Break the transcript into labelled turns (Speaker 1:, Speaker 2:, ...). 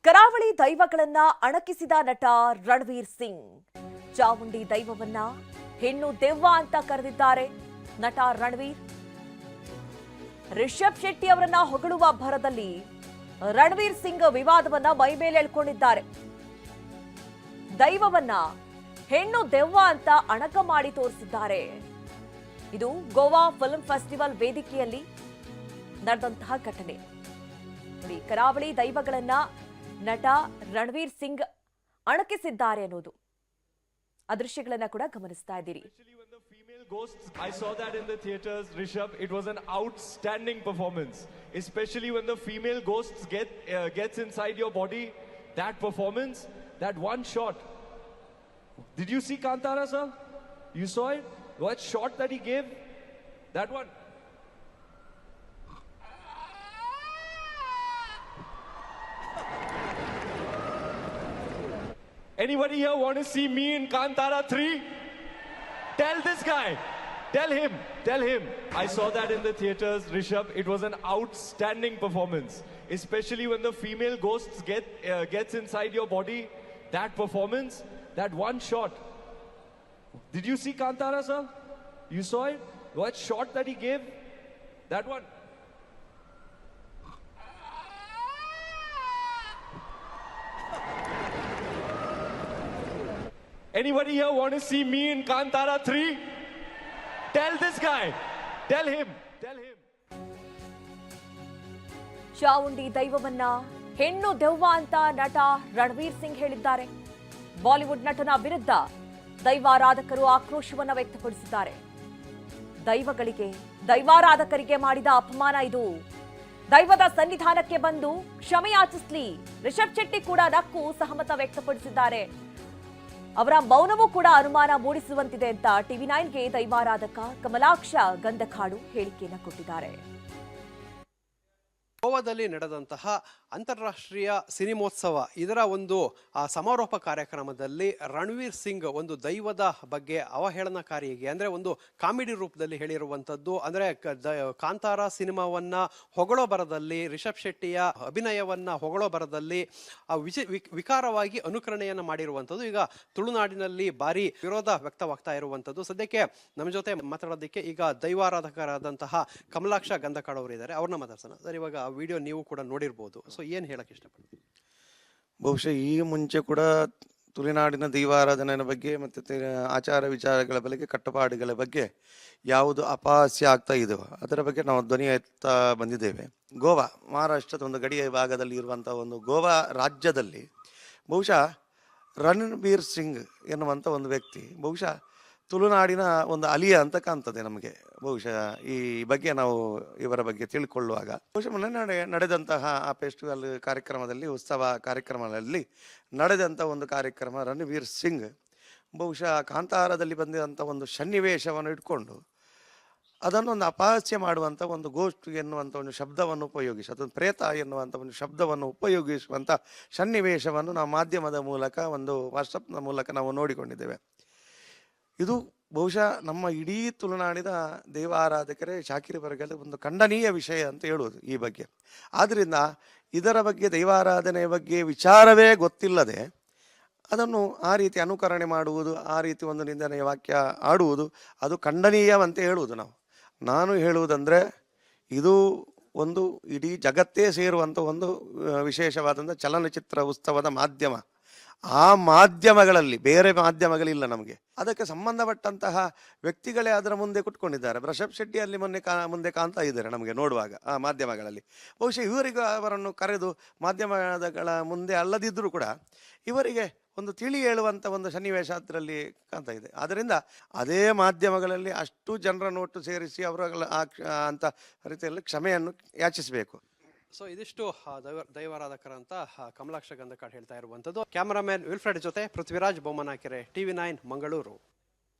Speaker 1: ಕರಾವಳಿ ದೈವಗಳನ್ನ ಅಣಕಿಸಿದ ನಟ ರಣವೀರ್ ಸಿಂಗ್. ಚಾಮುಂಡಿ ದೈವವನ್ನ ಹೆಣ್ಣು ದೆವ್ವ ಅಂತ ಕರೆದಿದ್ದಾರೆ ನಟ ರಣವೀರ್. ರಿಷಬ್ ಶೆಟ್ಟಿ ಅವರನ್ನ ಹೊಗಳುವ ಭರದಲ್ಲಿ ರಣವೀರ್ ಸಿಂಗ್ ವಿವಾದವನ್ನ ಮೈಮೇಲೆ ಎಳ್ಕೊಂಡಿದ್ದಾರೆ. ದೈವವನ್ನ ಹೆಣ್ಣು ದೆವ್ವ ಅಂತ ಅಣಕ ಮಾಡಿ ತೋರಿಸಿದ್ದಾರೆ. ಇದು ಗೋವಾ ಫಿಲ್ಮ್ ಫೆಸ್ಟಿವಲ್ ವೇದಿಕೆಯಲ್ಲಿ ನಡೆದಂತಹ ಘಟನೆ. ನೋಡಿ, ಕರಾವಳಿ ದೈವಗಳನ್ನ ನಟ ರಣವೀರ್ ಸಿಂಗ್ ಅಣಕಿಸಿದ್ದಾರೆ ಅನ್ನೋದು ಆ ದೃಶ್ಯಗಳನ್ನ ಕೂಡ ಗಮನಿಸ್ತಾ ಇದ್ದೀರಿ.
Speaker 2: I saw that in the theaters, Rishabh. It was an outstanding performance, especially when the female ghosts gets inside your body. That performance, that one shot. Did you see Kantara, sir? You saw it? What shot that he gave? That one. Anybody here want to see me in Kantara 3? Tell this guy. Tell him. I saw that in the theaters, Rishabh. It was an outstanding performance, especially when the female ghosts gets inside your body. That performance, that one shot. Did you see Kantara, sir? You saw it? What shot that he gave? That one. Anybody here want to see me in Kantara 3? Tell this guy. Tell him.
Speaker 1: Chamundi ದೈವವನ್ನ ಹೆಣ್ಣು ದೆವ್ವ ಅಂತ ನಟ ರಣವೀರ್ ಸಿಂಗ್ ಹೇಳಿದ್ದಾರೆ. Bollywood ನಟನ ವಿರುದ್ಧ ದೈವಾರಾಧಕರು ಆಕ್ರೋಶವನ್ನ ವ್ಯಕ್ತಪಡಿಸಿದ್ದಾರೆ. ದೈವಾರಾಧಕರಿಗೆ ಮಾಡಿದ ಅಪಮಾನ ಇದು. ದೈವದ ಸನ್ನಿಧಾನಕ್ಕೆ ಬಂದು ಕ್ಷಮೆಯಾಚಿಸಲಿ. ರಿಷಬ್ ಶೆಟ್ಟಿ ಕೂಡ ನಕ್ಕು ಸಹಮತ ವ್ಯಕ್ತಪಡಿಸಿದ್ದಾರೆ. ಅವರ ಮೌನವೂ ಕೂಡ ಅನುಮಾನ ಮೂಡಿಸುವಂತಿದೆ ಅಂತ TV9ಗೆ ದೈವಾರಾಧಕ ಕಮಲಾಕ್ಷ ಗಂಧಕಾಡು ಹೇಳಿಕೆಯನ್ನು ಕೊಟ್ಟಿದ್ದಾರೆ.
Speaker 3: ಗೋವಾದಲ್ಲಿ ನಡೆದಂತಹ ಅಂತಾರಾಷ್ಟ್ರೀಯ ಸಿನಿಮೋತ್ಸವ ಇದರ ಒಂದು ಸಮಾರೋಪ ಕಾರ್ಯಕ್ರಮದಲ್ಲಿ ರಣವೀರ್ ಸಿಂಗ್ ಒಂದು ದೈವದ ಬಗ್ಗೆ ಅವಹೇಳನಕಾರಿಯಾಗಿ ಅಂದರೆ ಒಂದು ಕಾಮಿಡಿ ರೂಪದಲ್ಲಿ ಹೇಳಿರುವಂಥದ್ದು. ಅಂದರೆ ಕಾಂತಾರ ಸಿನಿಮಾವನ್ನ ಹೊಗಳೋ ಬರದಲ್ಲಿ, ರಿಷಬ್ ಶೆಟ್ಟಿಯ ಅಭಿನಯವನ್ನ ಹೊಗಳೋ ಬರದಲ್ಲಿ ವಿಕಾರವಾಗಿ ಅನುಕರಣೆಯನ್ನು ಮಾಡಿರುವಂಥದ್ದು ಈಗ ತುಳುನಾಡಿನಲ್ಲಿ ಭಾರಿ ವಿರೋಧ ವ್ಯಕ್ತವಾಗ್ತಾ ಇರುವಂಥದ್ದು. ಸದ್ಯಕ್ಕೆ ನಮ್ಮ ಜೊತೆ ಮಾತಾಡೋದಕ್ಕೆ ಈಗ ದೈವಾರಾಧಕರಾದಂತಹ ಕಮಲಾಕ್ಷ ಗಂಧಕಾಡ್ ಅವರು ಇದ್ದಾರೆ. ಅವ್ರನ್ನ ಮಾತಾಡ್ಸೋಣ ಸರ್. ಇವಾಗ ವಿಡಿಯೋ ನೀವು ಕೂಡ ನೋಡಿರ್ಬೋದು. ಸೊ ಏನು ಹೇಳಕ್ ಇಷ್ಟಪಡ್ತೀನಿ?
Speaker 4: ಬಹುಶಃ ಈ ಮುಂಚೆ ಕೂಡ ತುಳುನಾಡಿನ ದೈವಾರಾಧನೆಯ ಬಗ್ಗೆ ಮತ್ತು ಆಚಾರ ವಿಚಾರಗಳ ಬಗ್ಗೆ, ಕಟ್ಟುಪಾಡುಗಳ ಬಗ್ಗೆ ಯಾವುದು ಅಪಹಾಸ್ಯ ಆಗ್ತಾ ಇದೆಯೋ ಅದರ ಬಗ್ಗೆ ನಾವು ಧ್ವನಿ ಎತ್ತಾ ಬಂದಿದ್ದೇವೆ. ಗೋವಾ, ಮಹಾರಾಷ್ಟ್ರದ ಒಂದು ಗಡಿಯ ಭಾಗದಲ್ಲಿ ಇರುವಂಥ ಒಂದು ಗೋವಾ ರಾಜ್ಯದಲ್ಲಿ ಬಹುಶಃ ರಣವೀರ್ ಸಿಂಗ್ ಎನ್ನುವಂಥ ಒಂದು ವ್ಯಕ್ತಿ ಬಹುಶಃ ತುಳುನಾಡಿನ ಒಂದು ಅಲಿಯ ಅಂತ ಕಾಣ್ತದೆ ನಮಗೆ. ಬಹುಶಃ ಈ ಬಗ್ಗೆ ನಾವು ಇವರ ಬಗ್ಗೆ ತಿಳ್ಕೊಳ್ಳುವಾಗ ಬಹುಶಃ ನಡೆದಂತಹ ಆ ಫೆಸ್ಟಿವಲ್ ಕಾರ್ಯಕ್ರಮದಲ್ಲಿ, ಉತ್ಸವ ಕಾರ್ಯಕ್ರಮದಲ್ಲಿ ನಡೆದಂಥ ಒಂದು ಕಾರ್ಯಕ್ರಮ ರಣವೀರ್ ಸಿಂಗ್ ಬಹುಶಃ ಕಾಂತಾರದಲ್ಲಿ ಬಂದಿದಂಥ ಒಂದು ಸನ್ನಿವೇಶವನ್ನು ಇಟ್ಕೊಂಡು ಅದನ್ನು ಒಂದು ಅಪಹಾಸ್ಯ ಮಾಡುವಂಥ ಒಂದು ಗೋಸ್ಟ್ ಎನ್ನುವಂಥ ಒಂದು ಶಬ್ದವನ್ನು ಉಪಯೋಗಿಸಿ, ಅದೊಂದು ಪ್ರೇತ ಎನ್ನುವಂಥ ಒಂದು ಶಬ್ದವನ್ನು ಉಪಯೋಗಿಸುವಂಥ ಸನ್ನಿವೇಶವನ್ನು ನಾವು ಮಾಧ್ಯಮದ ಮೂಲಕ, ಒಂದು ವಾಟ್ಸಪ್ನ ಮೂಲಕ ನಾವು ನೋಡಿಕೊಂಡಿದ್ದೇವೆ. ಇದು ಬಹುಶಃ ನಮ್ಮ ಇಡೀ ತುಳುನಾಡಿನ ದೈವಾರಾಧಕರೇ, ಶಾಕಿರಿ ವರ್ಗದ ಒಂದು ಖಂಡನೀಯ ವಿಷಯ ಅಂತ ಹೇಳುವುದು ಈ ಬಗ್ಗೆ. ಆದ್ದರಿಂದ ಇದರ ಬಗ್ಗೆ, ದೈವಾರಾಧನೆಯ ಬಗ್ಗೆ ವಿಚಾರವೇ ಗೊತ್ತಿಲ್ಲದೆ ಅದನ್ನು ಆ ರೀತಿ ಅನುಕರಣೆ ಮಾಡುವುದು, ಆ ರೀತಿ ಒಂದು ನಿಂದನೆಯ ವಾಕ್ಯ ಆಡುವುದು ಅದು ಖಂಡನೀಯವಂತ ಹೇಳುವುದು. ನಾನು ಹೇಳುವುದಂದರೆ ಇದು ಒಂದು ಇಡೀ ಜಗತ್ತೇ ಸೇರುವಂಥ ಒಂದು ವಿಶೇಷವಾದಂಥ ಚಲನಚಿತ್ರ ಉತ್ಸವದ ಮಾಧ್ಯಮ. ಆ ಮಾಧ್ಯಮಗಳಲ್ಲಿ ಬೇರೆ ಮಾಧ್ಯಮಗಳಿಲ್ಲ ನಮಗೆ. ಅದಕ್ಕೆ ಸಂಬಂಧಪಟ್ಟಂತಹ ವ್ಯಕ್ತಿಗಳೇ ಅದರ ಮುಂದೆ ಕುತ್ಕೊಂಡಿದ್ದಾರೆ. ರಿಷಬ್ ಶೆಟ್ಟಿ ಅಲ್ಲಿ ಮುಂದೆ ಕಾಣ್ತಾ ಇದ್ದಾರೆ ನಮಗೆ ನೋಡುವಾಗ ಆ ಮಾಧ್ಯಮಗಳಲ್ಲಿ. ಬಹುಶಃ ಇವರಿಗೂ ಅವರನ್ನು ಕರೆದು ಮಾಧ್ಯಮಗಳ ಮುಂದೆ ಅಲ್ಲದಿದ್ದರೂ ಕೂಡ ಇವರಿಗೆ ಒಂದು ತಿಳಿ ಹೇಳುವಂಥ ಒಂದು ಸನ್ನಿವೇಶ ಅದರಲ್ಲಿ ಕಾಣ್ತಾ ಇದೆ. ಆದ್ದರಿಂದ ಅದೇ ಮಾಧ್ಯಮಗಳಲ್ಲಿ ಅಷ್ಟು ಜನರನ್ನು ಒಟ್ಟು ಸೇರಿಸಿ ಅವರ ಅಂತ ರೀತಿಯಲ್ಲಿ ಕ್ಷಮೆಯನ್ನು ಯಾಚಿಸಬೇಕು.
Speaker 3: ಸೊ ಇದಿಷ್ಟು ದೈವಾರಾಧಕರಂತ ಕಮಲಾಕ್ಷ ಗಂಧಕಾಡ್ ಹೇಳ್ತಾ ಇರುವಂಥದ್ದು. ಕ್ಯಾಮರಾಮನ್ ವಿಲ್ಫ್ರೆಡ್ ಜೊತೆ ಪೃಥ್ವಿರಾಜ್ ಬೊಮ್ಮನಕೆರೆ, TV9 ಮಂಗಳೂರು.